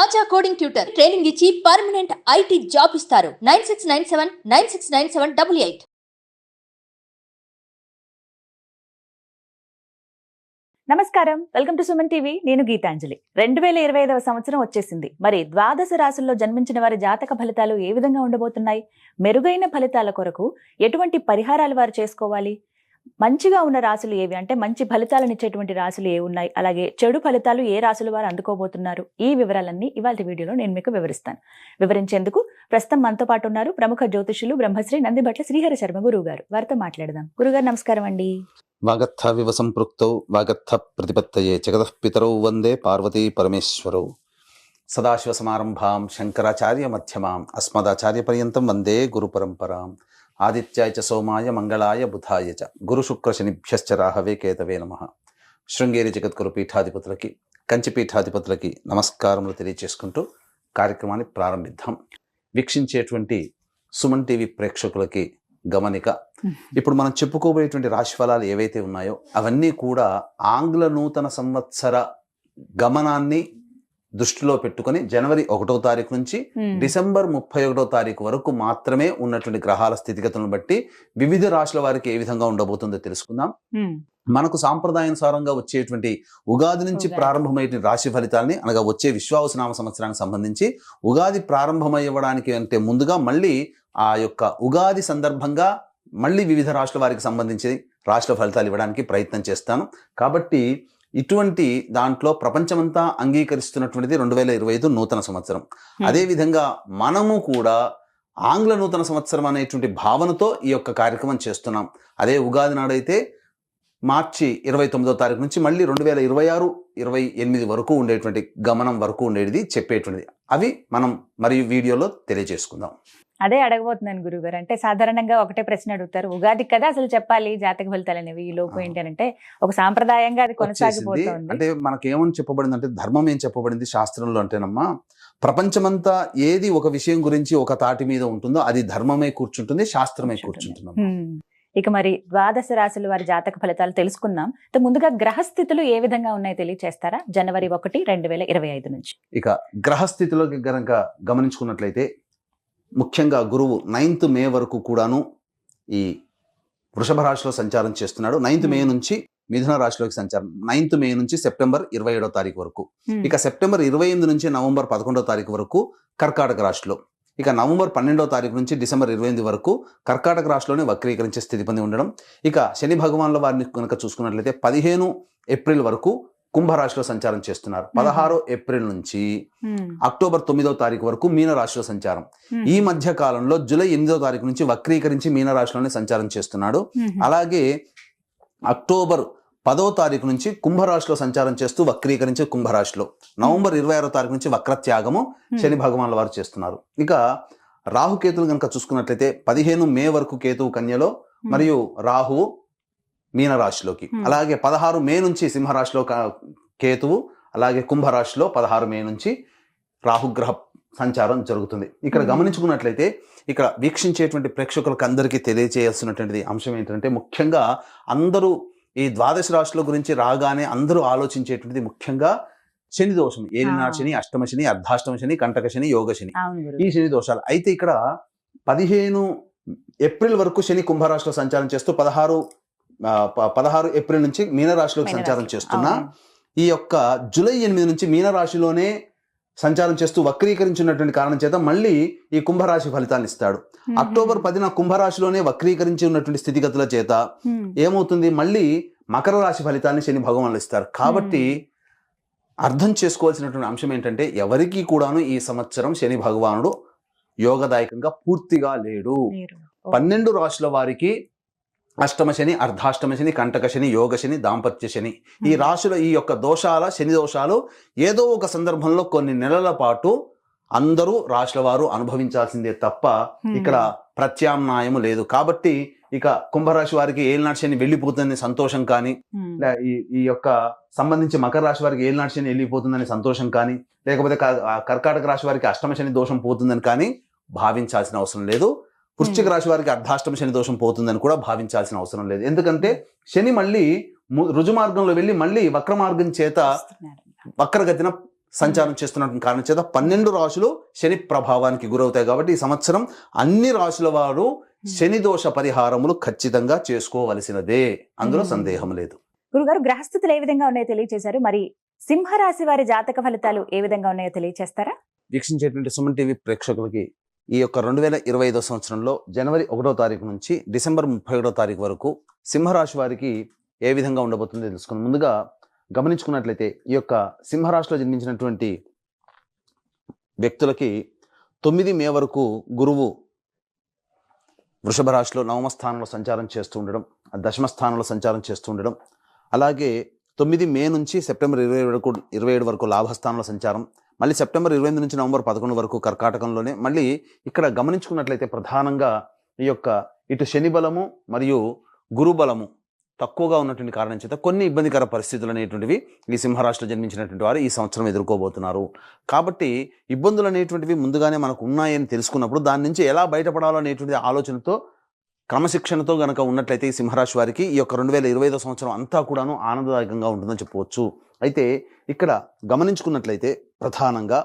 ఆచా coding tutor training ఇచ్చి permanent IT job ఇస్తారు. 9697969788. నమస్కారం, వెల్కమ్ టు సుమన్ టీవీ. నేను గీతాంజలి. 2025వ సంవత్సరం వచ్చేసింది. మరి ద్వాదశ రాశుల్లో జన్మించిన వారి జాతక ఫలితాలు ఏ విధంగా ఉండబోతున్నాయి? మెరుగైన ఫలితాల కొరకు ఎటువంటి పరిహారాలు వారు చేసుకోవాలి? మంచిగా ఉన్న రాశులు ఏవి, అంటే మంచి ఫలితాలను ఇచ్చేటువంటి రాశులు ఏ ఉన్నాయి, అలాగే చెడు ఫలితాలు ఏ రాశులు వారు అందుకోబోతున్నారు, ఈ వివరాలన్నీ ఇవాళ వీడియోలో నేను మీకు వివరిస్తాను. వివరించేందుకు ప్రస్తుతం మనతో పాటు ఉన్నారు ప్రముఖ జ్యోతిషులు బ్రహ్మశ్రీ నందిబట్ల శ్రీహరి శర్మ గురువు గారు. వారితో మాట్లాడదాం. గురుగారు నమస్కారం అండి. వాగర్థ వివ సంపృక్తౌ వాగర్థ ప్రతిపత్తయే జగతః పితరౌ వందే పార్వతీ పరమేశ్వరౌ. సదాశివ సమారంభాం శంకరాచార్య మధ్యమాం అస్మదాచార్య పర్యంతం వందే గురు పరంపరాం. ఆదిత్యాయ చ సోమాయ మంగళాయ బుధాయ చ గురు శుక్ర శనిభ్యశ్చ రాహవే కేతవే నమః. శృంగేరి జగద్గురు పీఠాధిపతులకి, కంచి పీఠాధిపతులకి నమస్కారములు తెలియచేసుకుంటూ కార్యక్రమాన్ని ప్రారంభిద్దాం. వీక్షించేటువంటి సుమన్ టీవీ ప్రేక్షకులకి గమనిక, ఇప్పుడు మనం చెప్పుకోబోయేటువంటి రాశి ఫలాలు ఏవైతే ఉన్నాయో అవన్నీ కూడా ఆంగ్ల నూతన సంవత్సర గమనాన్ని దృష్టిలో పెట్టుకుని జనవరి 1వ తారీఖు నుంచి డిసెంబర్ 31వ తారీఖు వరకు మాత్రమే ఉన్నటువంటి గ్రహాల స్థితిగతులను బట్టి వివిధ రాశుల వారికి ఏ విధంగా ఉండబోతుందో తెలుసుకుందాం. మనకు సాంప్రదాయానుసారంగా వచ్చేటువంటి ఉగాది నుంచి ప్రారంభమయ్యేటువంటి రాశి ఫలితాలని, అనగా వచ్చే విశ్వావసునామ సంవత్సరానికి సంబంధించి ఉగాది ప్రారంభమయ్యడానికి అంటే ముందుగా మళ్ళీ ఆ యొక్క ఉగాది సందర్భంగా మళ్ళీ వివిధ రాశుల వారికి సంబంధించి రాశుల ఫలితాలు ఇవ్వడానికి ప్రయత్నం చేస్తాను. కాబట్టి ఇటువంటి దాంట్లో ప్రపంచమంతా అంగీకరిస్తున్నటువంటిది 2025 నూతన సంవత్సరం. అదేవిధంగా మనము కూడా ఆంగ్ల నూతన సంవత్సరం అనేటువంటి భావనతో ఈ యొక్క కార్యక్రమం చేస్తున్నాం. అదే ఉగాది నాడైతే మార్చి 29వ తారీఖు నుంచి మళ్ళీ 2026-28 వరకు ఉండేటువంటి గమనం వరకు ఉండేది చెప్పేటువంటిది. అవి మనం మరియు వీడియోలో తెలియజేసుకుందాం. అదే అడగబోతున్నాను గురుగారు. అంటే సాధారణంగా ఒకటే ప్రశ్న అడుగుతారు, ఉగాది కదా అసలు చెప్పాలి జాతక ఫలితాలు అనేవి, ఈ లోపు ఏంటి అంటే ఒక సాంప్రదాయంగా అది కొనసాగిపోతుంది. అంటే మనకేమని చెప్పబడింది అంటే, ధర్మం ఏం చెప్పబడింది శాస్త్రంలో అంటేనమ్మా, ప్రపంచమంతా ఏది ఒక విషయం గురించి ఒక తాటి మీద ఉంటుందో అది ధర్మమే కూర్చుంటుంది, శాస్త్రమే కూర్చుంటుంది. ఇక మరి ద్వాదశ రాశుల వారి జాతక ఫలితాలు తెలుసుకుందాం. ముందుగా గ్రహస్థితులు ఏ విధంగా ఉన్నాయో తెలియచేస్తారా? జనవరి 1, 2025 నుంచి. ఇక గ్రహస్థితిలో గనక గమనించుకున్నట్లయితే ముఖ్యంగా గురువు 9th మే వరకు కూడాను ఈ వృషభ రాశిలో సంచారం చేస్తున్నాడు. 9th మే నుంచి మిథున రాశిలోకి సంచారం, 9th మే నుంచి సెప్టెంబర్ 27వ తారీఖు వరకు. ఇక సెప్టెంబర్ 28 నుంచి నవంబర్ 11వ తారీఖు వరకు కర్కాటక రాశిలో. ఇక నవంబర్ 12వ తారీఖు నుంచి డిసెంబర్ 28 వరకు కర్కాటక రాశిలోనే వక్రీకరించే స్థితి పొంది ఉండడం. ఇక శని భగవాన్ల వారిని కనుక చూసుకున్నట్లయితే 15 ఏప్రిల్ వరకు కుంభరాశిలో సంచారం చేస్తున్నారు. 16 ఏప్రిల్ నుంచి అక్టోబర్ 9వ తారీఖు వరకు మీనరాశిలో సంచారం. ఈ మధ్య కాలంలో జూలై 8వ తారీఖు నుంచి వక్రీకరించి మీనరాశిలోనే సంచారం చేస్తున్నాడు. అలాగే అక్టోబర్ 10వ తారీఖు నుంచి కుంభరాశిలో సంచారం చేస్తూ వక్రీకరించి కుంభరాశిలో, నవంబర్ 26వ తారీఖు నుంచి వక్రత్యాగము శని భగవాన్ల వారు చేస్తున్నారు. ఇక రాహుకేతులు కనుక చూసుకున్నట్లయితే 15 మే వరకు కేతువు కన్యలో మరియు రాహువు మీనరాశిలోకి, అలాగే 16 మే నుంచి సింహరాశిలో కేతువు, అలాగే కుంభరాశిలో 16 మే నుంచి రాహుగ్రహ సంచారం జరుగుతుంది. ఇక్కడ గమనించుకున్నట్లయితే ఇక్కడ వీక్షించేటువంటి ప్రేక్షకులకు అందరికీ తెలియజేయాల్సినటువంటి అంశం ఏంటంటే, ముఖ్యంగా అందరూ ఈ ద్వాదశ రాశుల గురించి రాగానే అందరూ ఆలోచించేటువంటిది ముఖ్యంగా శని దోషం, ఏలినాటి శని, అష్టమ శని, అర్ధాష్టమ శని, కంటక శని, యోగ శని, ఈ శని దోషాలు. అయితే ఇక్కడ 15 ఏప్రిల్ వరకు శని కుంభరాశిలో సంచారం చేస్తూ 16 ఏప్రిల్ నుంచి మీనరాశిలోకి సంచారం చేస్తున్నా, ఈ యొక్క జూలై 8 నుంచి మీనరాశిలోనే సంచారం చేస్తూ వక్రీకరించినటువంటి కారణం చేత మళ్ళీ ఈ కుంభరాశి ఫలితాన్ని ఇస్తాడు. అక్టోబర్ 10న కుంభరాశిలోనే వక్రీకరించి ఉన్నటువంటి స్థితిగతుల చేత ఏమవుతుంది, మళ్ళీ మకర రాశి ఫలితాన్ని శని భగవానులు ఇస్తారు. కాబట్టి అర్థం చేసుకోవాల్సినటువంటి అంశం ఏంటంటే, ఎవరికి కూడాను ఈ సంవత్సరం శని భగవానుడు యోగదాయకంగా పూర్తిగా లేడు. 12 రాశుల వారికి అష్టమ శని, అర్ధాష్టమ శని, కంటక శని, యోగ శని, దాంపత్య శని, ఈ రాశుల ఈ యొక్క దోషాల శని దోషాలు ఏదో ఒక సందర్భంలో కొన్ని నెలల పాటు అందరూ రాశుల వారు అనుభవించాల్సిందే తప్ప ఇక్కడ ప్రత్యామ్నాయము లేదు. కాబట్టి ఇక కుంభరాశి వారికి ఏలినాటి శని వెళ్ళిపోతుందని సంతోషం కానీ, ఈ యొక్క సంబంధించి మకర రాశి వారికి ఏలినాటి శని వెళ్ళిపోతుందని సంతోషం కానీ, లేకపోతే కర్కాటక రాశి వారికి అష్టమ శని దోషం పోతుందని కానీ భావించాల్సిన అవసరం లేదు. వృశ్చిక రాశి వారికి అర్ధాష్టమ శని దోషం పోతుందని కూడా భావించాల్సిన అవసరం లేదు. ఎందుకంటే శని మళ్ళీ రుజు మార్గంలో వెళ్ళి మళ్ళీ వక్ర మార్గం చేత వక్రగతిన సంచారం చేస్తున్నటువంటి కారణం చేత 12 రాశులు శని ప్రభావానికి గురవుతాయి. కాబట్టి ఈ సంవత్సరం అన్ని రాశుల వారు శని దోష పరిహారములు ఖచ్చితంగా చేసుకోవలసినదే, అందులో సందేహం లేదు. గురుగారు, గ్రహస్థితులు ఏ విధంగా ఉన్నాయో తెలియజేశారు. మరి సింహరాశి వారి జాతక ఫలితాలు ఏ విధంగా ఉన్నాయో తెలియజేస్తారా? వీక్షించేటువంటి సుమన్ టీవీ ప్రేక్షకులకి ఈ యొక్క 2025 సంవత్సరంలో జనవరి 1వ తారీఖు నుంచి డిసెంబర్ 31వ తారీఖు వరకు సింహరాశి వారికి ఏ విధంగా ఉండబోతుందో తెలుసుకుందాం. ముందుగా గమనించుకున్నట్లయితే ఈ యొక్క సింహరాశిలో జన్మించినటువంటి వ్యక్తులకి 9 మే వరకు గురువు వృషభ రాశిలో నవమ స్థానంలో సంచారం చేస్తూ ఉండడం, దశమ స్థానంలో సంచారం చేస్తూ ఉండడం, అలాగే 9 మే నుంచి సెప్టెంబర్ 27 వరకు లాభస్థానంలో సంచారం, మళ్ళీ సెప్టెంబర్ 28 నుంచి నవంబర్ 11 వరకు కర్కాటకంలోనే. మళ్ళీ ఇక్కడ గమనించుకున్నట్లయితే ప్రధానంగా ఈ యొక్క ఇటు శని బలము మరియు గురు బలము తక్కువగా ఉన్నటువంటి కారణం చేత కొన్ని ఇబ్బందికర పరిస్థితులు అనేటువంటివి ఈ సింహరాశిలో జన్మించినటువంటి వారు ఈ సంవత్సరం ఎదుర్కోబోతున్నారు. కాబట్టి ఇబ్బందులు అనేటువంటివి ముందుగానే మనకు ఉన్నాయని తెలుసుకున్నప్పుడు దాని నుంచి ఎలా బయటపడాలో అనేటువంటి ఆలోచనతో క్రమశిక్షణతో గనక ఉన్నట్లయితే ఈ సింహరాశి వారికి ఈ యొక్క 2025 సంవత్సరం అంతా కూడాను ఆనందదాయకంగా ఉంటుందని చెప్పవచ్చు. అయితే ఇక్కడ గమనించుకున్నట్లయితే ప్రధానంగా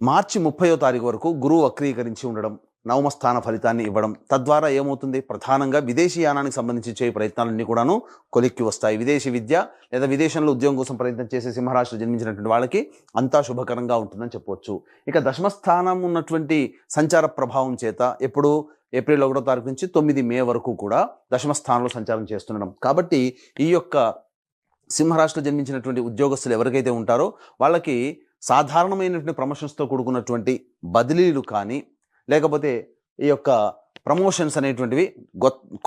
మార్చి 30వ తారీఖు వరకు గురువు వక్రీకరించి ఉండడం, నవమ స్థాన ఫలితాన్ని ఇవ్వడం, తద్వారా ఏమవుతుంది, ప్రధానంగా విదేశీ యానానికి సంబంధించి చేయ ప్రయత్నాలన్నీ కూడాను కొలిక్కి వస్తాయి. విదేశీ విద్య లేదా విదేశంలో ఉద్యోగం కోసం ప్రయత్నం చేసే సింహరాశిలో జన్మించినటువంటి వాళ్ళకి అంతా శుభకరంగా ఉంటుందని చెప్పవచ్చు. ఇక దశమ స్థానం ఉన్నటువంటి సంచార ప్రభావం చేత ఎప్పుడు ఏప్రిల్ 1వ తారీఖు నుంచి 9 మే వరకు కూడా దశమ స్థానంలో సంచారం చేస్తుండడం. కాబట్టి ఈ యొక్క సింహరాశిలో జన్మించినటువంటి ఉద్యోగస్తులు ఎవరికైతే ఉంటారో వాళ్ళకి సాధారణమైనటువంటి ప్రమోషన్స్తో కూడుకున్నటువంటి బదిలీలు కానీ, లేకపోతే ఈ యొక్క ప్రమోషన్స్ అనేటువంటివి,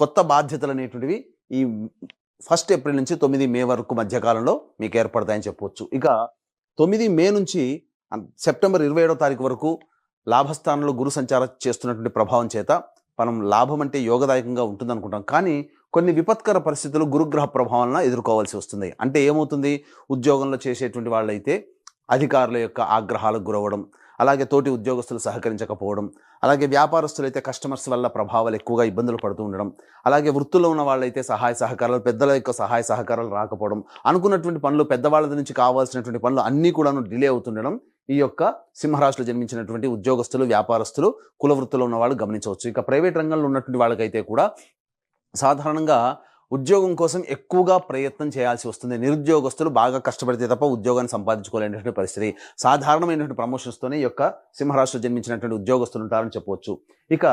కొత్త బాధ్యతలు అనేటువంటివి ఈ 1 ఏప్రిల్ నుంచి 9 మే వరకు మధ్యకాలంలో మీకు ఏర్పడతాయని చెప్పవచ్చు. ఇక 9 మే నుంచి సెప్టెంబర్ 27వ తారీఖు వరకు లాభస్థానంలో గురు సంచారం చేస్తున్నటువంటి ప్రభావం చేత మనం లాభం అంటే యోగదాయకంగా ఉంటుంది అనుకుంటాం. కానీ కొన్ని విపత్కర పరిస్థితులు గురుగ్రహ ప్రభావాలను ఎదుర్కోవాల్సి వస్తుంది. అంటే ఏమవుతుంది, ఉద్యోగంలో చేసేటువంటి వాళ్ళైతే అధికారుల యొక్క ఆగ్రహాలకు గురవడం, అలాగే తోటి ఉద్యోగస్తులు సహకరించకపోవడం, అలాగే వ్యాపారస్తులైతే కస్టమర్స్ వల్ల ప్రభావాలు ఎక్కువగా ఇబ్బందులు పడుతూ ఉండడం, అలాగే వృత్తుల్లో ఉన్న వాళ్ళైతే సహాయ సహకారాలు, పెద్దల యొక్క సహాయ సహకారాలు రాకపోవడం, అనుకున్నటువంటి పనులు, పెద్దవాళ్ళ నుంచి కావాల్సినటువంటి పనులు అన్నీ కూడాను డిలే అవుతుండడం ఈ యొక్క సింహరాశిలో జన్మించినటువంటి ఉద్యోగస్తులు, వ్యాపారస్తులు, కుల వృత్తుల్లో ఉన్న వాళ్ళు గమనించవచ్చు. ఇక ప్రైవేట్ రంగంలో ఉన్నటువంటి వాళ్ళకైతే కూడా సాధారణంగా ఉద్యోగం కోసం ఎక్కువగా ప్రయత్నం చేయాల్సి వస్తుంది. నిరుద్యోగస్తులు బాగా కష్టపడితే తప్ప ఉద్యోగాన్ని సంపాదించుకోలేనటువంటి పరిస్థితి. సాధారణమైనటువంటి ప్రమోషన్స్తోనే ఈ యొక్క సింహరాశిలో జన్మించినటువంటి ఉద్యోగస్తులు ఉంటారని చెప్పవచ్చు. ఇక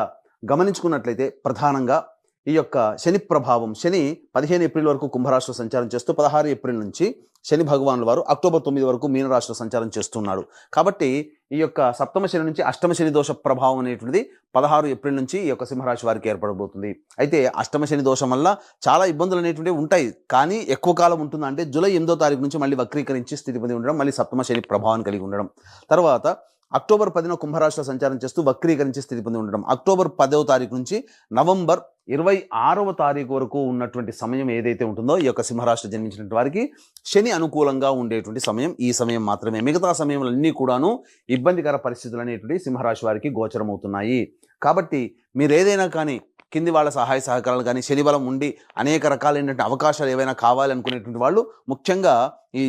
గమనించుకున్నట్లయితే ప్రధానంగా ఈ యొక్క శని ప్రభావం, శని 15 ఏప్రిల్ వరకు కుంభరాశిలో సంచారం చేస్తూ 16 ఏప్రిల్ నుంచి శని భగవానుల వారు అక్టోబర్ 9 వరకు మీనరాశిలో సంచారం చేస్తున్నాడు. కాబట్టి ఈ యొక్క సప్తమ శని నుంచి అష్టమ శని దోష ప్రభావం అనేటువంటిది 16 ఏప్రిల్ నుంచి ఈ యొక్క సింహరాశి వారికి ఏర్పడబోతుంది. అయితే అష్టమ శని దోషం వల్ల చాలా ఇబ్బందులు అనేటువంటివి ఉంటాయి. కానీ ఎక్కువ కాలం ఉంటుందా అంటే జూలై 8వ తారీఖు నుంచి మళ్ళీ వక్రీకరించి స్థితి పొంది ఉండడం, మళ్ళీ సప్తమ శని ప్రభావాన్ని కలిగి ఉండడం, తర్వాత అక్టోబర్ 10న కుంభరాశిలో సంచారం చేస్తూ వక్రీకరించి స్థితి పొంది ఉండడం, అక్టోబర్ 10వ తారీఖు నుంచి నవంబర్ 26వ తారీఖు వరకు ఉన్నటువంటి సమయం ఏదైతే ఉంటుందో ఈ యొక్క సింహరాశిలో జన్మించినటువంటి వారికి శని అనుకూలంగా ఉండేటువంటి సమయం ఈ సమయం మాత్రమే. మిగతా సమయంలన్నీ కూడాను ఇబ్బందికర పరిస్థితులు అనేటువంటి సింహరాశి వారికి గోచరమవుతున్నాయి. కాబట్టి మీరు ఏదైనా కానీ కింది వాళ్ళ సహాయ సహకారాలు కానీ, శని బలం ఉండి అనేక రకాలైనటువంటి అవకాశాలు ఏవైనా కావాలనుకునేటువంటి వాళ్ళు ముఖ్యంగా ఈ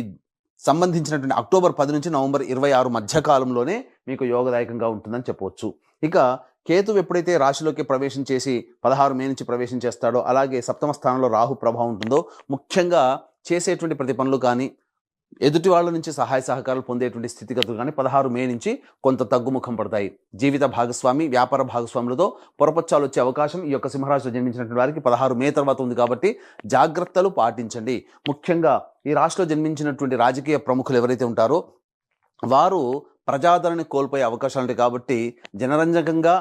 సంబంధించినటువంటి అక్టోబర్ 10 నుంచి నవంబర్ 26 మధ్యకాలంలోనే మీకు యోగదాయకంగా ఉంటుందని చెప్పవచ్చు. ఇక కేతువు ఎప్పుడైతే రాశిలోకి ప్రవేశం చేసి 16 మే నుంచి ప్రవేశం చేస్తాడో, అలాగే సప్తమ స్థానంలో రాహు ప్రభావం ఉంటుందో, ముఖ్యంగా చేసేటువంటి ప్రతి పనులు కానీ, ఎదుటి వాళ్ళ నుంచి సహాయ సహకారాలు పొందేటువంటి స్థితిగతులు కానీ 16 మే నుంచి కొంత తగ్గుముఖం పడతాయి. జీవిత భాగస్వామి, వ్యాపార భాగస్వాములతో పొరపచ్చాలు వచ్చే అవకాశం ఈ యొక్క సింహరాశిలో జన్మించినటువంటి వారికి 16 మే తర్వాత ఉంది. కాబట్టి జాగ్రత్తలు పాటించండి. ముఖ్యంగా ఈ రాశిలో జన్మించినటువంటి రాజకీయ ప్రముఖులు ఎవరైతే ఉంటారో వారు ప్రజాదరణ కోల్పోయే అవకాశాలు ఉంటాయి. కాబట్టి జనరంజకంగా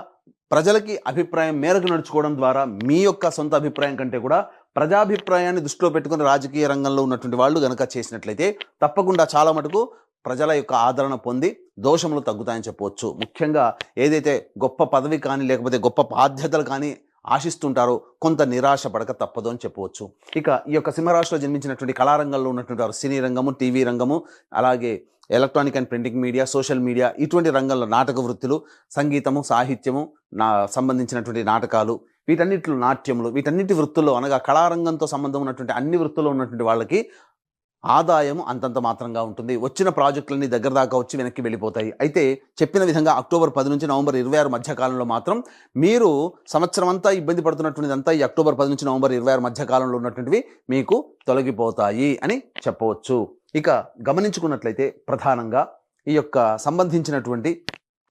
ప్రజలకి అభిప్రాయం మేరకు నడుచుకోవడం ద్వారా మీ యొక్క సొంత అభిప్రాయం కంటే కూడా ప్రజాభిప్రాయాన్ని దృష్టిలో పెట్టుకుని రాజకీయ రంగంలో ఉన్నటువంటి వాళ్ళు గనక చేసినట్లయితే తప్పకుండా చాలా మటుకు ప్రజల యొక్క ఆదరణ పొంది దోషములు తగ్గుతాయని చెప్పవచ్చు. ముఖ్యంగా ఏదైతే గొప్ప పదవి కానీ లేకపోతే గొప్ప బాధ్యతలు కానీ ఆశిస్తుంటారో కొంత నిరాశ పడక తప్పదు అని చెప్పవచ్చు. ఇక ఈ యొక్క సింహరాశిలో జన్మించినటువంటి కళారంగంలో ఉన్నటువంటి వారు సినీ రంగము, టీవీ రంగము, అలాగే electronic and printing media, social media, ఇటువంటి రంగంలో నాటక వృత్తులు, సంగీతము, సాహిత్యము, సంబంధించినటువంటి నాటకాలు, వీటన్నిటిలో నాట్యములు, వీటన్నిటి వృత్తుల్లో అనగా కళారంగంతో సంబంధం ఉన్నటువంటి అన్ని వృత్తుల్లో ఉన్నటువంటి వాళ్ళకి ఆదాయం అంతంత మాత్రంగా ఉంటుంది. వచ్చిన ప్రాజెక్టులన్నీ దగ్గర దాకా వచ్చి వెనక్కి వెళ్ళిపోతాయి. అయితే చెప్పిన విధంగా అక్టోబర్ 10 నుంచి నవంబర్ 26 మధ్య కాలంలో మాత్రం మీరు సంవత్సరం అంతా ఇబ్బంది పడుతున్నటువంటిదంతా ఈ అక్టోబర్ 10 నుంచి నవంబర్ 26 మధ్య కాలంలో ఉన్నటువంటివి మీకు తొలగిపోతాయి అని చెప్పవచ్చు. ఇక గమనించుకున్నట్లయితే ప్రధానంగా ఈ యొక్క సంబంధించినటువంటి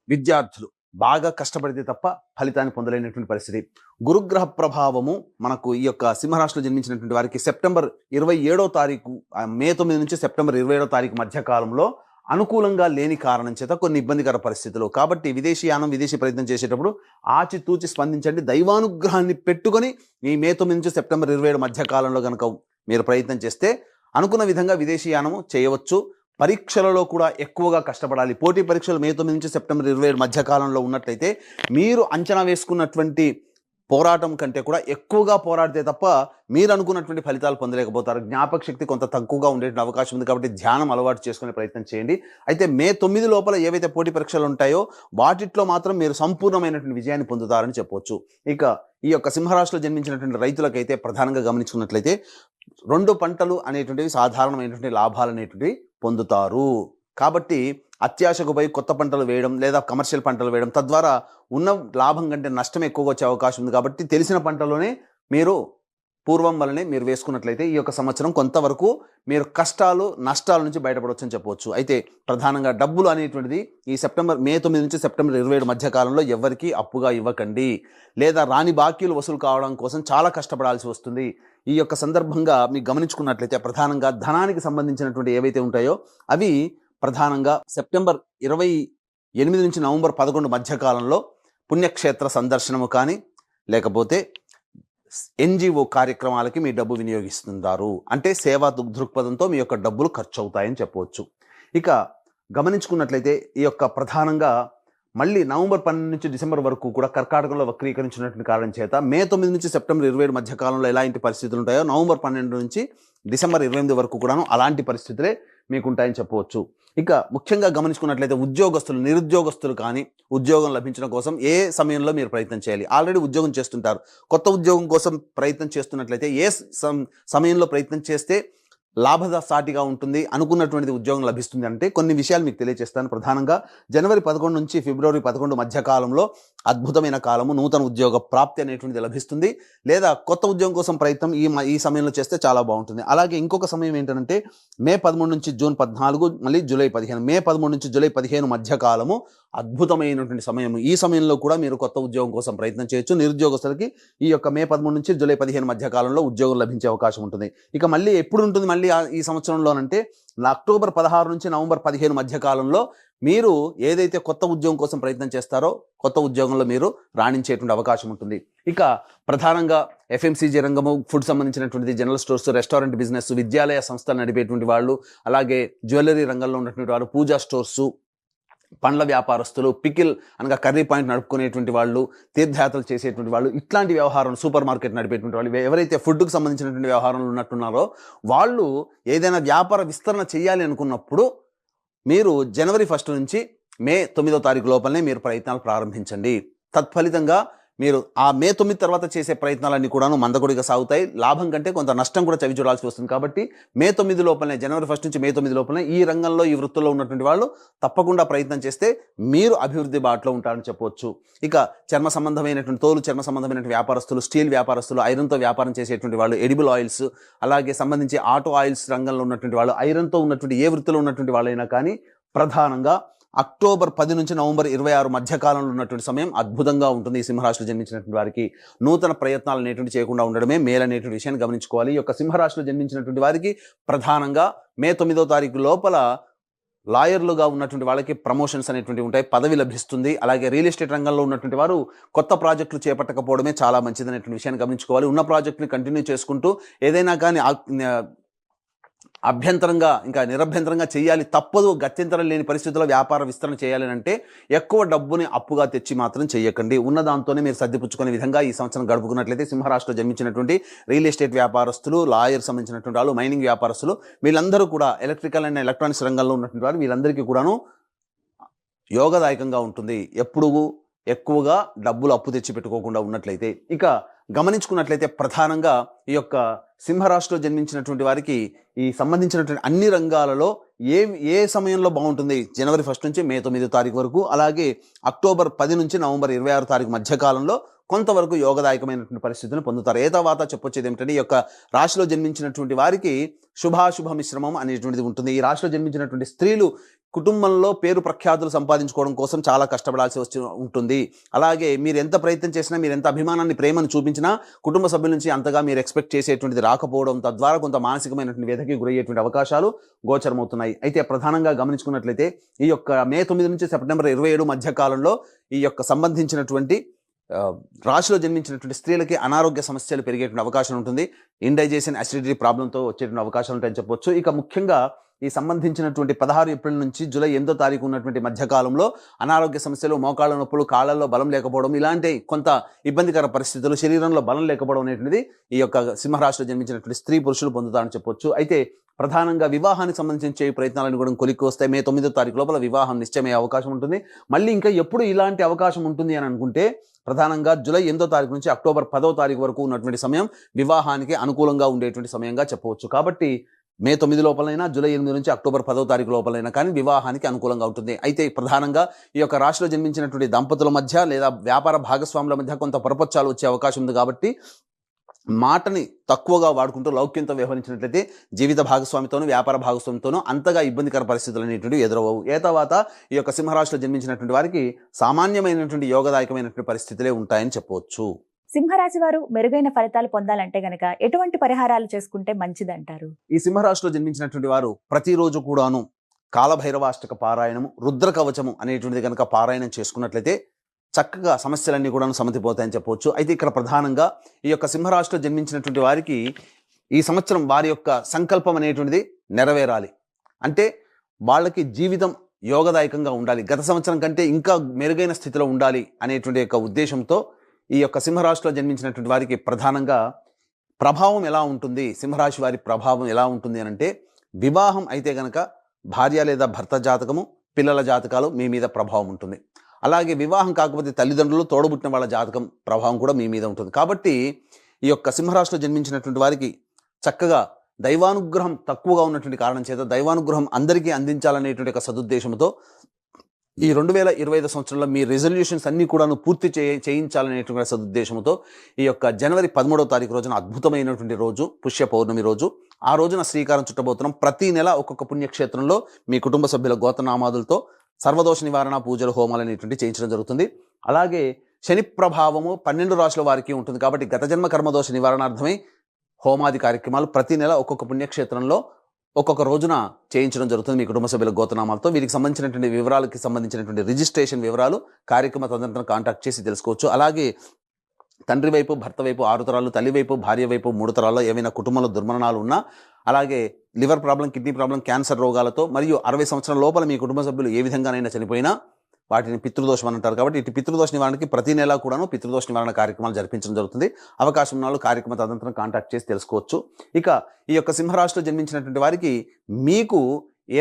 విద్యార్థులు బాగా కష్టపడితే తప్ప ఫలితాన్ని పొందలేనటువంటి పరిస్థితి. గురుగ్రహ ప్రభావము మనకు ఈ యొక్క సింహరాశిలో జన్మించినటువంటి వారికి సెప్టెంబర్ 27వ తారీఖు మే 9 నుంచి సెప్టెంబర్ 27వ తారీఖు మధ్య కాలంలో అనుకూలంగా లేని కారణం చేత కొన్ని ఇబ్బందికర పరిస్థితులు. కాబట్టి విదేశీయానం విదేశీ ప్రయత్నం చేసేటప్పుడు ఆచితూచి స్పందించండి. దైవానుగ్రహాన్ని పెట్టుకొని ఈ మే 9 నుంచి సెప్టెంబర్ 27 మధ్య కాలంలో కనుక మీరు ప్రయత్నం చేస్తే అనుకున్న విధంగా విదేశీయానము చేయవచ్చు. పరీక్షలలో కూడా ఎక్కువగా కష్టపడాలి. పోటీ పరీక్షలు మే 9 నుంచి సెప్టెంబర్ 27 మధ్య కాలంలో ఉన్నట్లయితే మీరు అంచనా వేసుకున్నటువంటి పోరాటం కంటే కూడా ఎక్కువగా పోరాడితే తప్ప మీరు అనుకున్నటువంటి ఫలితాలు పొందలేకపోతారు. జ్ఞాపక శక్తి కొంత తక్కువగా ఉండేటువంటి అవకాశం ఉంది. కాబట్టి ధ్యానం అలవాటు చేసుకునే ప్రయత్నం చేయండి. అయితే మే 9 లోపల ఏవైతే పోటీ పరీక్షలు ఉంటాయో వాటిట్లో మాత్రం మీరు సంపూర్ణమైనటువంటి విజయాన్ని పొందుతారని చెప్పవచ్చు. ఇక ఈ యొక్క సింహరాశిలో జన్మించినటువంటి రైతులకైతే ప్రధానంగా గమనించుకున్నట్లయితే 2 పంటలు అనేటువంటివి సాధారణమైనటువంటి లాభాలు అనేటువంటివి పొందుతారు. కాబట్టి అత్యాశకు పోయి కొత్త పంటలు వేయడం లేదా కమర్షియల్ పంటలు వేయడం తద్వారా ఉన్న లాభం కంటే నష్టం ఎక్కువగా వచ్చే అవకాశం ఉంది. కాబట్టి తెలిసిన పంటలోనే మీరు పూర్వం వల్లనే మీరు వేసుకున్నట్లయితే ఈ యొక్క సంవత్సరం కొంతవరకు మీరు కష్టాలు నష్టాల నుంచి బయటపడవచ్చు అని చెప్పవచ్చు. అయితే ప్రధానంగా డబ్బులు అనేటువంటిది ఈ మే 9 నుంచి సెప్టెంబర్ 27 మధ్య కాలంలో ఎవరికి అప్పుగా ఇవ్వకండి. లేదా రాని బాకీలు వసూలు కావడం కోసం చాలా కష్టపడాల్సి వస్తుంది. ఈ యొక్క సందర్భంగా మీకు గమనించుకున్నట్లయితే ప్రధానంగా ధనానికి సంబంధించినటువంటి ఏవైతే ఉంటాయో అవి ప్రధానంగా సెప్టెంబర్ 28 నుంచి నవంబర్ 11 మధ్య కాలంలో పుణ్యక్షేత్ర సందర్శనము కానీ లేకపోతే ఎన్జిఓ కార్యక్రమాలకి మీ డబ్బు వినియోగిస్తున్నారు. అంటే సేవా దృక్పథంతో మీ యొక్క డబ్బులు ఖర్చు అవుతాయని చెప్పవచ్చు. ఇక గమనించుకున్నట్లయితే ఈ యొక్క ప్రధానంగా మళ్ళీ నవంబర్ 12 నుంచి డిసెంబర్ వరకు కూడా కర్కాటకంలో వక్రీకరించినటువంటి కారణం చేత మే 9 నుంచి సెప్టెంబర్ 27 మధ్య కాలంలో ఎలాంటి పరిస్థితులు ఉంటాయో నవంబర్ 12 నుంచి డిసెంబర్ 28 వరకు కూడాను అలాంటి పరిస్థితులే మీకు ఉంటాయని చెప్పవచ్చు. ఇక ముఖ్యంగా గమనించుకున్నట్లయితే ఉద్యోగస్తులు నిరుద్యోగస్తులు కానీ ఉద్యోగం లభించడం కోసం ఏ సమయంలో మీరు ప్రయత్నం చేయాలి. ఆల్రెడీ ఉద్యోగం చేస్తుంటారు, కొత్త ఉద్యోగం కోసం ప్రయత్నం చేస్తున్నట్లయితే ఏ సమయంలో ప్రయత్నం చేస్తే లాభసాటిగా ఉంటుంది అనుకున్నటువంటిది ఉద్యోగం లభిస్తుంది అంటే కొన్ని విషయాలు మీకు తెలియజేస్తాను. ప్రధానంగా జనవరి 11 నుంచి ఫిబ్రవరి 11 మధ్య కాలంలో అద్భుతమైన కాలము, నూతన ఉద్యోగ ప్రాప్తి అనేటువంటిది లభిస్తుంది. లేదా కొత్త ఉద్యోగం కోసం ప్రయత్నం ఈ సమయంలో చేస్తే చాలా బాగుంటుంది. అలాగే ఇంకొక సమయం ఏంటంటే మే 13 నుంచి జూన్ 14 మళ్ళీ జూలై 15, మే 13 నుంచి జూలై 15 మధ్య కాలము అద్భుతమైనటువంటి సమయం. ఈ సమయంలో కూడా మీరు కొత్త ఉద్యోగం కోసం ప్రయత్నం చేయొచ్చు. నిరుద్యోగస్తులకి ఈ యొక్క మే 13 నుంచి జూలై 15 మధ్య కాలంలో ఉద్యోగం లభించే అవకాశం ఉంటుంది. ఇక మళ్ళీ ఎప్పుడు ఉంటుంది మళ్ళీ ఈ సంవత్సరంలోనంటే అక్టోబర్ 16 నుంచి నవంబర్ 15 మధ్య కాలంలో మీరు ఏదైతే కొత్త ఉద్యోగం కోసం ప్రయత్నం చేస్తారో కొత్త ఉద్యోగంలో మీరు రాణించేటువంటి అవకాశం ఉంటుంది. ఇక ప్రధానంగా ఎఫ్ఎంసీజీ రంగము, ఫుడ్ సంబంధించినటువంటి జనరల్ స్టోర్స్, రెస్టారెంట్ బిజినెస్, విద్యాలయ సంస్థలు నడిపేటువంటి వాళ్ళు, అలాగే జ్యువెలరీ రంగంలో ఉన్నటువంటి వాళ్ళు, పూజా స్టోర్సు, పండ్ల వ్యాపారస్తులు, పికిల్ అనగా కర్రీ పాయింట్ నడుపుకునేటువంటి వాళ్ళు, తీర్థయాత్రలు చేసేటువంటి వాళ్ళు, ఇట్లాంటి వ్యవహారం సూపర్ మార్కెట్ నడిపేటువంటి వాళ్ళు, ఎవరైతే ఫుడ్కు సంబంధించినటువంటి వ్యవహారంలో ఉన్నట్టున్నారో వాళ్ళు ఏదైనా వ్యాపార విస్తరణ చేయాలి అనుకున్నప్పుడు మీరు జనవరి 1 నుంచి మే 9వ తారీఖు లోపలనే మీరు ప్రయత్నాలు ప్రారంభించండి. తత్ఫలితంగా మీరు ఆ మే 9 తర్వాత చేసే ప్రయత్నాలన్నీ కూడాను మందకొడిగా సాగుతాయి. లాభం కంటే కొంత నష్టం కూడా చవి చూడాల్సి వస్తుంది. కాబట్టి మే 9 లోపలనే, జనవరి 1 నుంచి మే 9 లోపలనే ఈ రంగంలో ఈ వృత్తుల్లో ఉన్నటువంటి వాళ్ళు తప్పకుండా ప్రయత్నం చేస్తే మీరు అభివృద్ధి బాటలో ఉంటారని చెప్పవచ్చు. ఇక చర్మ సంబంధమైనటువంటి చర్మ సంబంధమైనటువంటి వ్యాపారస్తులు, స్టీల్ వ్యాపారస్తులు, ఐరన్తో వ్యాపారం చేసేటువంటి వాళ్ళు, ఎడిబుల్ ఆయిల్స్, అలాగే సంబంధించి ఆటో ఆయిల్స్ రంగంలో ఉన్నటువంటి వాళ్ళు, ఐరన్తో ఉన్నటువంటి ఏ వృత్తిలో ఉన్నటువంటి వాళ్ళైనా కానీ ప్రధానంగా అక్టోబర్ 10 నుంచి నవంబర్ 26 మధ్య కాలంలో ఉన్నటువంటి సమయం అద్భుతంగా ఉంటుంది. ఈ సింహరాశిలో జన్మించినటువంటి వారికి నూతన ప్రయత్నాలు అనేటువంటి చేయకుండా ఉండడమే మేలు అనేటువంటి విషయాన్ని గమనించుకోవాలి. ఈ యొక్క సింహరాశిలో జన్మించినటువంటి వారికి ప్రధానంగా మే 9వ తారీఖు లోపల లాయర్లుగా ఉన్నటువంటి వాళ్ళకి ప్రమోషన్స్ అనేటువంటి ఉంటాయి, పదవి లభిస్తుంది. అలాగే రియల్ ఎస్టేట్ రంగంలో ఉన్నటువంటి వారు కొత్త ప్రాజెక్టులు చేపట్టకపోవడమే చాలా మంచిది అనేటువంటి విషయాన్ని గమనించుకోవాలి. ఉన్న ప్రాజెక్టుని కంటిన్యూ చేసుకుంటూ ఏదైనా కానీ అభ్యంతరంగా ఇంకా నిరభ్యంతరంగా చేయాలి, తప్పదు, గత్యంతరం లేని పరిస్థితుల్లో వ్యాపార విస్తరణ చేయాలని అంటే ఎక్కువ డబ్బుని అప్పుగా తెచ్చి మాత్రం చేయకండి. ఉన్న దాంతోనే మీరు సర్దిపుచ్చుకునే విధంగా ఈ సంవత్సరం గడుపుకున్నట్లయితే సింహరాశిలో జన్మించినటువంటి రియల్ ఎస్టేట్ వ్యాపారస్తులు, లాయర్ సంబంధించినటువంటి వాళ్ళు, మైనింగ్ వ్యాపారస్తులు, వీళ్ళందరూ కూడా ఎలక్ట్రికల్ అండ్ ఎలక్ట్రానిక్స్ రంగంలో ఉన్నటువంటి వారు వీళ్ళందరికీ కూడాను యోగదాయకంగా ఉంటుంది. ఎప్పుడు ఎక్కువగా డబ్బులు అప్పు తెచ్చి పెట్టుకోకుండా ఉన్నట్లయితే, ఇక గమనించుకున్నట్లయితే ప్రధానంగా ఈ యొక్క సింహరాశిలో జన్మించినటువంటి వారికి ఈ సంబంధించినటువంటి అన్ని రంగాలలో ఏ సమయంలో బాగుంటుంది, జనవరి 1 నుంచి మే 9 తారీఖు వరకు, అలాగే అక్టోబర్ 10 నుంచి నవంబర్ 26 తారీఖు మధ్య కాలంలో కొంతవరకు యోగదాయకమైనటువంటి పరిస్థితులను పొందుతారు. ఏ తర్వాత చెప్పొచ్చేది ఏమిటంటే, ఈ యొక్క రాశిలో జన్మించినటువంటి వారికి శుభాశుభ మిశ్రమం అనేటువంటిది ఉంటుంది. ఈ రాశిలో జన్మించినటువంటి స్త్రీలు కుటుంబంలో పేరు ప్రఖ్యాతులు సంపాదించుకోవడం కోసం చాలా కష్టపడాల్సి ఉంటుంది. అలాగే మీరు ఎంత ప్రయత్నం చేసినా, మీరు ఎంత అభిమానాన్ని, ప్రేమను చూపించినా కుటుంబ సభ్యుల నుంచి అంతగా మీరు ఎక్స్పెక్ట్ చేసేటువంటిది రాకపోవడం, తద్వారా కొంత మానసికమైనటువంటి వ్యధకి గురయ్యేటువంటి అవకాశాలు గోచరమవుతున్నాయి. అయితే ప్రధానంగా గమనించుకున్నట్లయితే ఈ యొక్క మే 9 నుంచి సెప్టెంబర్ 27 మధ్య కాలంలో ఈ యొక్క సంబంధించినటువంటి రాశిలో జన్మించినటువంటి స్త్రీలకి అనారోగ్య సమస్యలు పెరిగేటువంటి అవకాశం ఉంటుంది. ఇండైజెషన్, అసిడిటీ ప్రాబ్లంతో వచ్చేటువంటి అవకాశాలు ఉంటాయని చెప్పొచ్చు. ఇక ముఖ్యంగా ఈ సంబంధించినటువంటి 16 ఏప్రిల్ నుంచి జూలై 8 తారీఖు ఉన్నటువంటి మధ్యకాలంలో అనారోగ్య సమస్యలు, మోకాళ్ళ నొప్పులు, కాళ్ళల్లో బలం లేకపోవడం, ఇలాంటి కొంత ఇబ్బందికర పరిస్థితులు, శరీరంలో బలం లేకపోవడం అనేటువంటిది ఈ యొక్క సింహరాశిలో జన్మించినటువంటి స్త్రీ పురుషులు పొందుతారని చెప్పొచ్చు. అయితే ప్రధానంగా వివాహానికి సంబంధించి ప్రయత్నాలను కూడా కొలిక్కి వస్తాయి. మే 9 తారీఖు లోపల వివాహం నిశ్చయమయ్యే అవకాశం ఉంటుంది. మళ్ళీ ఇంకా ఎప్పుడు ఇలాంటి అవకాశం ఉంటుంది అని అనుకుంటే, ప్రధానంగా జూలై 8 తారీఖు నుంచి అక్టోబర్ 10 తారీఖు వరకు ఉన్నటువంటి సమయం వివాహానికి అనుకూలంగా ఉండేటువంటి సమయంగా చెప్పవచ్చు. కాబట్టి మే 9 లోపలైనా, జూలై 8 నుంచి అక్టోబర్ 10 తారీఖు లోపలైనా కానీ వివాహానికి అనుకూలంగా ఉంటుంది. అయితే ప్రధానంగా ఈ యొక్క రాశిలో జన్మించినటువంటి దంపతుల మధ్య లేదా వ్యాపార భాగస్వాముల మధ్య కొంత పొరపచ్చాలు వచ్చే అవకాశం ఉంది. కాబట్టి మాటని తక్కువగా వాడుకుంటూ లౌక్యంతో వ్యవహరించినట్లయితే జీవిత భాగస్వామితోనూ, వ్యాపార భాగస్వామితోనూ అంతగా ఇబ్బందికర పరిస్థితులు అనేటువంటి ఎదురవవు. ఏ తర్వాత ఈ యొక్క సింహరాశిలో జన్మించినటువంటి వారికి సామాన్యమైనటువంటి యోగదాయకమైనటువంటి పరిస్థితులే ఉంటాయని చెప్పవచ్చు. సింహరాశి వారు మెరుగైన ఫలితాలు పొందాలంటే గనక ఎటువంటి పరిహారాలు చేసుకుంటే మంచిదంటారు? ఈ సింహరాశిలో జన్మించినటువంటి వారు ప్రతిరోజు కూడాను కాలభైరవాష్టక పారాయణము, రుద్ర కవచము అనేటువంటిది కనుక పారాయణం చేసుకున్నట్లయితే చక్కగా సమస్యలన్నీ కూడా సమతిపోతాయని చెప్పవచ్చు. అయితే ఇక్కడ ప్రధానంగా ఈ యొక్క సింహరాశిలో జన్మించినటువంటి వారికి ఈ సంవత్సరం వారి యొక్క సంకల్పం అనేటువంటిది నెరవేరాలి. అంటే వాళ్ళకి జీవితం యోగదాయకంగా ఉండాలి, గత సంవత్సరం కంటే ఇంకా మెరుగైన స్థితిలో ఉండాలి అనేటువంటి యొక్క ఉద్దేశంతో ఈ యొక్క సింహరాశిలో జన్మించినటువంటి వారికి ప్రధానంగా ప్రభావం ఎలా ఉంటుంది, సింహరాశి వారి ప్రభావం ఎలా ఉంటుంది అని అంటే, వివాహం అయితే గనక భార్య లేదా భర్త జాతకము, పిల్లల జాతకాలు మీ మీద ప్రభావం ఉంటుంది. అలాగే వివాహం కాకపోతే తల్లిదండ్రులు, తోడబుట్టిన వాళ్ళ జాతకం ప్రభావం కూడా మీ మీద ఉంటుంది. కాబట్టి ఈ యొక్క సింహరాశిలో జన్మించినటువంటి వారికి చక్కగా దైవానుగ్రహం తక్కువగా ఉన్నటువంటి కారణం చేత దైవానుగ్రహం అందరికీ అందించాలనేటువంటి ఒక సదుద్దేశంతో ఈ 2025 సంవత్సరంలో మీ రెజల్యూషన్స్ అన్నీ కూడాను పూర్తి చేయించాలనేటువంటి సదుద్దేశంతో ఈ యొక్క జనవరి 13వ తారీఖు రోజున అద్భుతమైనటువంటి రోజు, పుష్య పౌర్ణమి రోజు, ఆ రోజున శ్రీకారం చుట్టబోతున్నాం. ప్రతి నెల ఒక్కొక్క పుణ్యక్షేత్రంలో మీ కుటుంబ సభ్యుల గోత్రనామాదులతో సర్వదోష నివారణ పూజలు, హోమాలు అనేటువంటి చేయించడం జరుగుతుంది. అలాగే శని ప్రభావము 12 రాశుల వారికి ఉంటుంది. కాబట్టి గత జన్మ కర్మదోష నివారణార్థమై హోమాది కార్యక్రమాలు ప్రతి నెల ఒక్కొక్క పుణ్యక్షేత్రంలో ఒక్కొక్క రోజున చేయించడం జరుగుతుంది మీ కుటుంబ సభ్యుల గోత్రనామాలతో. వీరికి సంబంధించినటువంటి వివరాలకి సంబంధించినటువంటి రిజిస్ట్రేషన్ వివరాలు కార్యక్రమ తదనంతరం కాంటాక్ట్ చేసి తెలుసుకోవచ్చు. అలాగే తండ్రి వైపు, భర్త వైపు 6 తరాలు, తల్లి వైపు, భార్య వైపు 3 తరాల్లో ఏమైనా కుటుంబంలో దుర్మరణాలు ఉన్నా, అలాగే liver problem, kidney problem, cancer రోగాలతో మరియు 60 సంవత్సరాల లోపల మీ కుటుంబ సభ్యులు ఏ విధంగానైనా చనిపోయినా వాటిని పితృదోషం అని అంటారు. కాబట్టి ఇటు పితృదోష నివారణకి ప్రతి నెల కూడాను పితృదోష నివారణ కార్యక్రమాలు జరిపించడం జరుగుతుంది. అవకాశం ఉన్న వాళ్ళు కార్యక్రమ తదనంతరం కాంటాక్ట్ చేసి తెలుసుకోవచ్చు. ఇక ఈ యొక్క సింహరాశిలో జన్మించినటువంటి వారికి మీకు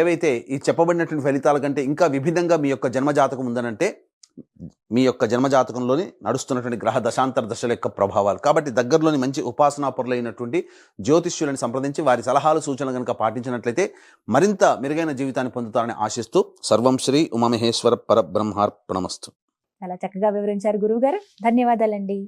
ఏవైతే ఈ చెప్పబడినటువంటి ఫలితాల కంటే ఇంకా విభిన్నంగా మీ యొక్క జన్మజాతకం ఉందనంటే, మీ యొక్క జన్మజాతకంలోని నడుస్తున్నటువంటి గ్రహ దశాంతర దశల యొక్క ప్రభావాలు. కాబట్టి దగ్గరలోని మంచి ఉపాసనాపరులైనటువంటి జ్యోతిష్యులను సంప్రదించి వారి సలహాలు, సూచనలు కనుక పాటించినట్లయితే మరింత మెరుగైన జీవితాన్ని పొందుతారని ఆశిస్తూ సర్వం శ్రీ ఉమామహేశ్వర పరబ్రహ్మార్పణమస్తు. చాలా చక్కగా వివరించారు గురువు గారు. ధన్యవాదాలండి.